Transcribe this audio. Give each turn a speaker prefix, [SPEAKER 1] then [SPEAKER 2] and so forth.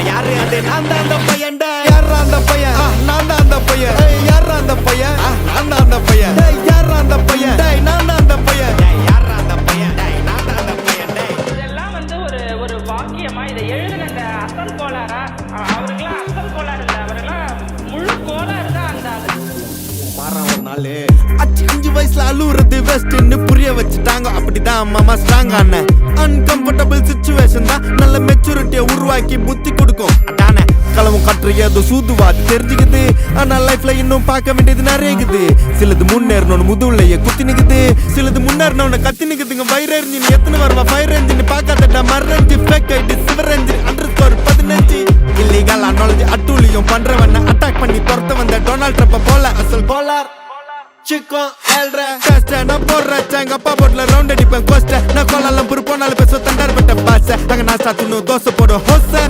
[SPEAKER 1] யாரு அது நான் தான் அந்த பையன் யாரா அந்த பையன் நான் தான் அந்த பையன் யாரா அந்த பையன் நான் தான் அந்த பையன் யாரா அந்த பையன் நான் தான் அந்த பையன் யாரா அந்த பையன் நான் தான் அந்த பையன்
[SPEAKER 2] இதெல்லாம் வந்து ஒரு ஒரு வாக்கியமா இதை எழுதின இந்த அசல் கோளாரா அவருக்கெல்லாம் அசல் கோளாறு இல்லை அவரெல்லாம் முழு கோளாறு தான் அந்த
[SPEAKER 1] மாறான் ஒரு நாள் 5 வயசுல அழுவுறது வெஸ்ட்னு புரிய வச்சுட்டாங்க அப்படிதான் மாமா ஸ்ட்ராங் ஆன அன்கம்ஃபர்டபிள் சிச்சுவேஷன் தான் நல்ல மெச்சூரிட்டியை உருவாக்கி புத்தி கொடுக்கும் அதானே களவும் கற்று ஏதோ சூதுவாது தெரிஞ்சுக்குது ஆனா லைஃப்ல இன்னும் பார்க்க வேண்டியது நிறைய இருக்குது சிலது முன்னேறணும்னு முதுகுலையே குத்தி நிக்குது சிலது முன்னேறணும்னு கத்தி நிக்குதுங்க ஃபயர் என்ஜின் எத்தனை வருவா ஃபயர் என்ஜின் பார்க்காதடா மர்ரஞ்சி ஃபேக் ஐடி சிவர் என்ஜின் _15 இல்லீகல் நாலேஜ் அட்டூழியம் பண்றவன அட்டாக் பண்ணி துரத்த வந்த டொனால்ட் ட்ரம்ப் போல அசல் கோலார் Chico, elre Teste, நான் போடுறேன் எங்க அப்பா போட்ல ரவுண்ட் அடிப்பேன் கோஸ்ட நான் கோலாலம் புரு போனாலும் பேச தண்டார் பட்ட பாச அங்க நான் சாத்தினும் தோசை போடும் ஹோச